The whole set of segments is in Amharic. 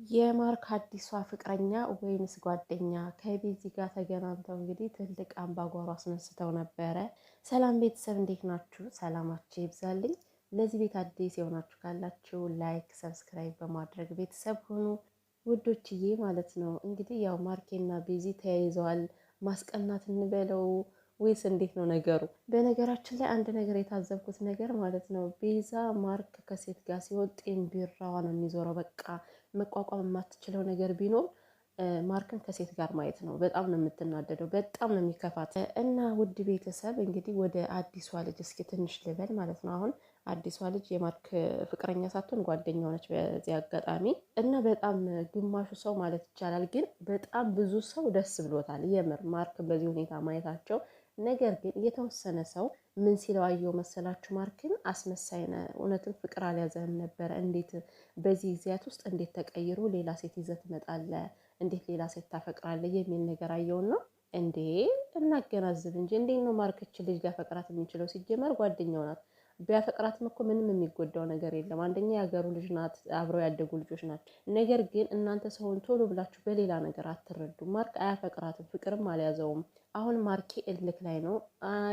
የማርክ አዲሷ ፍቅረኛ ወይንስ ጓደኛ ከቤዚ ጋር ተገናኝተው እንግዲህ ትልቅ አምባጓሮ አስነስተው ነበረ። ሰላም ቤተሰብ እንዴት ናችሁ? ሰላማችሁ ይብዛልኝ። ለዚህ ቤት አዲስ የሆናችሁ ካላችሁ ላይክ፣ ሰብስክራይብ በማድረግ ቤተሰብ ሁኑ ውዶችዬ ማለት ነው። እንግዲህ ያው ማርኬና ቤዚ ተያይዘዋል። ማስቀናት እንበለው ወይስ እንዴት ነው ነገሩ? በነገራችን ላይ አንድ ነገር የታዘብኩት ነገር ማለት ነው ቤዛ ማርክ ከሴት ጋር ሲወጥ ቢራዋ ነው የሚዞረው። በቃ መቋቋም የማትችለው ነገር ቢኖር ማርክን ከሴት ጋር ማየት ነው። በጣም ነው የምትናደደው፣ በጣም ነው የሚከፋት። እና ውድ ቤተሰብ እንግዲህ ወደ አዲሷ ልጅ እስኪ ትንሽ ልበል ማለት ነው። አሁን አዲሷ ልጅ የማርክ ፍቅረኛ ሳትሆን ጓደኛ ሆነች በዚህ አጋጣሚ እና በጣም ግማሹ ሰው ማለት ይቻላል ግን በጣም ብዙ ሰው ደስ ብሎታል የምር ማርክን በዚህ ሁኔታ ማየታቸው። ነገር ግን የተወሰነ ሰው ምን ሲለው አየው መሰላችሁ? ማርክን አስመሳይ ነህ፣ እውነትም ፍቅር አልያዘህም ነበረ፣ እንዴት በዚህ ጊዜያት ውስጥ እንዴት ተቀይሮ ሌላ ሴት ይዘህ ትመጣለህ? እንዴት ሌላ ሴት ታፈቅራለህ? የሚል ነገር አየውና እንዴ እናገናዝብ እንጂ እንዴት ነው ማርክች ልጅ ሊያፈቅራት የሚችለው? ሲጀመር ጓደኛው ናት። ቢያፈቅራትም እኮ ምንም የሚጎዳው ነገር የለም። አንደኛ የሀገሩ ልጅ ናት፣ አብረው ያደጉ ልጆች ናቸው። ነገር ግን እናንተ ሰውን ቶሎ ብላችሁ በሌላ ነገር አትረዱም። ማርክ አያፈቅራትም፣ ፍቅርም አልያዘውም። አሁን ማርኬ እልክ ላይ ነው።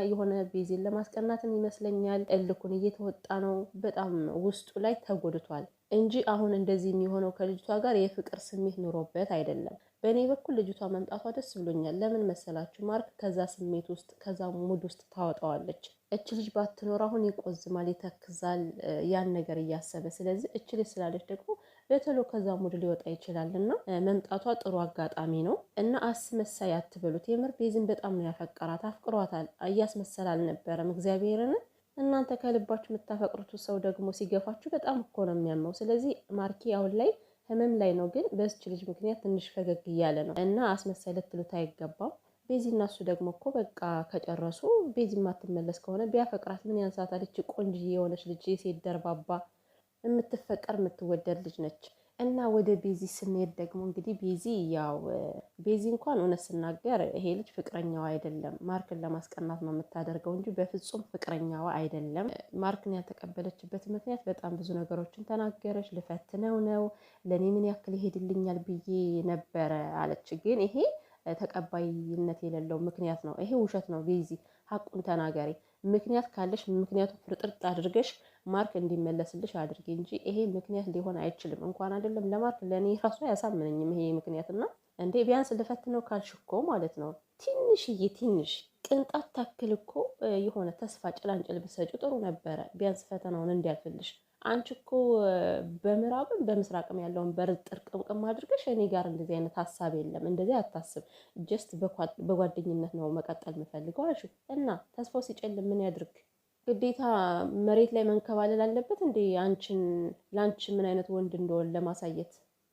የሆነ ቤዚን ለማስቀናትም ይመስለኛል እልኩን እየተወጣ ነው። በጣም ውስጡ ላይ ተጎድቷል እንጂ አሁን እንደዚህ የሚሆነው ከልጅቷ ጋር የፍቅር ስሜት ኑሮበት አይደለም። በእኔ በኩል ልጅቷ መምጣቷ ደስ ብሎኛል። ለምን መሰላችሁ? ማርክ ከዛ ስሜት ውስጥ ከዛ ሙድ ውስጥ ታወጣዋለች። እች ልጅ ባትኖር አሁን ይቆዝማል፣ ይተክዛል ያን ነገር እያሰበ። ስለዚህ እች ልጅ ስላለች ደግሞ በቶሎ ከዛ ሙድ ሊወጣ ይችላል እና መምጣቷ ጥሩ አጋጣሚ ነው። እና አስመሳይ አትበሉት። የምር ቤዝን በጣም ነው ያፈቀራት፣ አፍቅሯታል። እያስመሰል አልነበረም። እግዚአብሔርን እናንተ ከልባችሁ የምታፈቅሩት ሰው ደግሞ ሲገፋችሁ በጣም እኮ ነው የሚያመው። ስለዚህ ማርኬ አሁን ላይ ህመም ላይ ነው፣ ግን በዚች ልጅ ምክንያት ትንሽ ፈገግ እያለ ነው እና አስመሳይ ልትሉት አይገባም። ቤዚ እና እሱ ደግሞ እኮ በቃ ከጨረሱ ቤዚ የማትመለስ ከሆነ ቢያፈቅራት ምን ያንሳታል? እች ቆንጅዬ የሆነች ልጅ የሴት ደርባባ የምትፈቀር የምትወደድ ልጅ ነች። እና ወደ ቤዚ ስንሄድ ደግሞ እንግዲህ ቤዚ እንኳን እውነት ስናገር ይሄ ልጅ ፍቅረኛዋ አይደለም። ማርክን ለማስቀናት ነው የምታደርገው እንጂ በፍጹም ፍቅረኛዋ አይደለም። ማርክን ያልተቀበለችበት ምክንያት በጣም ብዙ ነገሮችን ተናገረች። ልፈትነው ነው፣ ለእኔ ምን ያክል ይሄድልኛል ብዬ ነበረ አለች። ግን ይሄ ተቀባይነት የሌለው ምክንያት ነው። ይሄ ውሸት ነው። ቤዚ ሀቁን ተናገሪ። ምክንያት ካለሽ ምክንያቱ ፍርጥርጥ አድርገሽ ማርክ እንዲመለስልሽ አድርጊ እንጂ ይሄ ምክንያት ሊሆን አይችልም። እንኳን አይደለም ለማርክ ለእኔ ራሱ አያሳምነኝም ይሄ ምክንያት። እና እንዴ ቢያንስ ልፈትነው ካልሽ እኮ ማለት ነው ትንሽዬ ትንሽ ቅንጣት ታክል እኮ የሆነ ተስፋ ጭላንጭል ብትሰጪው ጥሩ ነበረ፣ ቢያንስ ፈተናውን እንዲያልፍልሽ። አንቺ እኮ በምዕራብም በምስራቅም ያለውን በር ጥርቅምቅም አድርገሽ እኔ ጋር እንደዚህ አይነት ሀሳብ የለም፣ እንደዚህ አታስብ፣ ጀስት በጓደኝነት ነው መቀጠል የምፈልገው አልሽ እና ተስፋው ሲጨልም ምን ያድርግ? ግዴታ መሬት ላይ መንከባለል አለበት እንዴ? ለአንቺ ምን አይነት ወንድ እንደሆነ ለማሳየት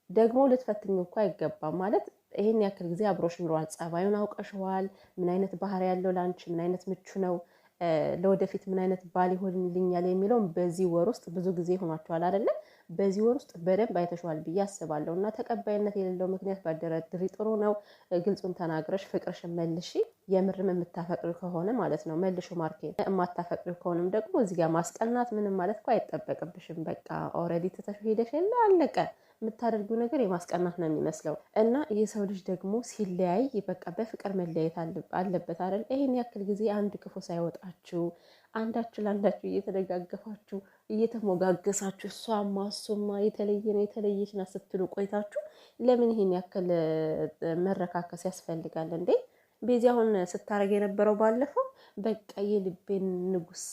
ደግሞ ልትፈትኝ እኮ አይገባም። ማለት ይሄን ያክል ጊዜ አብሮሽ ኑሯል፣ ጸባዩን አውቀሽዋል። ምን አይነት ባህሪ ያለው ለአንቺ ምን አይነት ምቹ ነው፣ ለወደፊት ምን አይነት ባል ይሆንልኛል የሚለውን በዚህ ወር ውስጥ ብዙ ጊዜ ሆኗቸዋል አይደለም? በዚህ ወር ውስጥ በደንብ አይተሸዋል ብዬ አስባለሁ። እና ተቀባይነት የሌለው ምክንያት ባደረድሪ ጥሩ ነው። ግልጹን ተናግረሽ ፍቅርሽን መልሺ። የምርም የምታፈቅሪ ከሆነ ማለት ነው መልሹ ማርኬ። የማታፈቅሪ ከሆነም ደግሞ እዚህ ጋር ማስቀናት ምንም ማለት እኮ አይጠበቅብሽም። በቃ ኦልሬዲ ትተሽ ሄደሽ የለ አለቀ። የምታደርጊው ነገር የማስቀናት ነው የሚመስለው። እና የሰው ልጅ ደግሞ ሲለያይ በቃ በፍቅር መለያየት አለበት አይደል? ይሄን ያክል ጊዜ አንድ ክፉ ሳይወጣችሁ አንዳችሁ ለአንዳችሁ እየተደጋገፋችሁ እየተሞጋገሳችሁ እሷማ የተለየ ነው የተለየች ናት ስትሉ ቆይታችሁ ለምን ይሄን ያክል መረካከስ ያስፈልጋል እንዴ? ቤዚ አሁን ስታረግ የነበረው ባለፈው በቃ የልቤን ንጉስ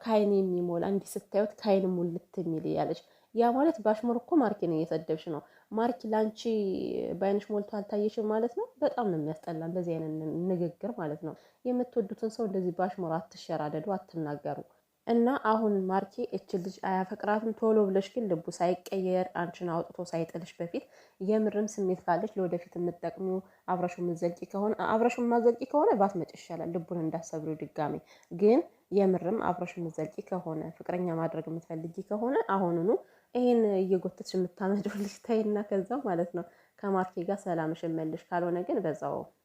ከአይን የሚሞላ እንዲህ ስታዩት ከአይን ሙልት የሚል ያለች ያ ማለት በአሽሙር እኮ ማርኬን እየሰደብሽ ነው። ማርኪ ላንቺ በአይንሽ ሞልቶ አልታየሽም ማለት ነው። በጣም ነው የሚያስጠላ እንደዚህ አይነት ንግግር ማለት ነው። የምትወዱትን ሰው እንደዚህ በአሽሙር አትሸራደዱ፣ አትናገሩ። እና አሁን ማርኬ እች ልጅ አያፈቅራትም። ቶሎ ብለሽ ግን ልቡ ሳይቀየር አንቺን አውጥቶ ሳይጥልሽ በፊት የምርም ስሜት ካለሽ ለወደፊት የምትጠቅሚው አብረሹ የምትዘልቂ ከሆነ ባትመጭ ይሻላል። ልቡን እንዳሰብሪው ድጋሜ ግን የምርም አብረሽ የምትዘልቂ ከሆነ ፍቅረኛ ማድረግ የምትፈልጊ ከሆነ አሁኑኑ ይሄን እየጎተትሽ የምታመጪው ልጅ ተይና ከዛው ማለት ነው ከማርኬ ጋር ሰላምሽን መልሽ። ካልሆነ ግን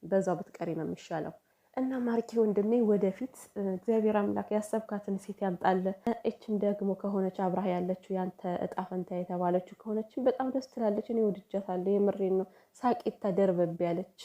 በዛው ብትቀሪ ነው የሚሻለው። እና ማርኬ ወንድሜ ወደፊት እግዚአብሔር አምላክ ያሰብካትን ሴት ያምጣል። እችም ደግሞ ከሆነች አብራህ ያለችው ያንተ እጣ ፈንታ የተባለችው ከሆነችን በጣም ደስ ትላለች። እኔ ወድጃታለሁ። የምሬን ነው። ሳቂታ ደርበብ ያለች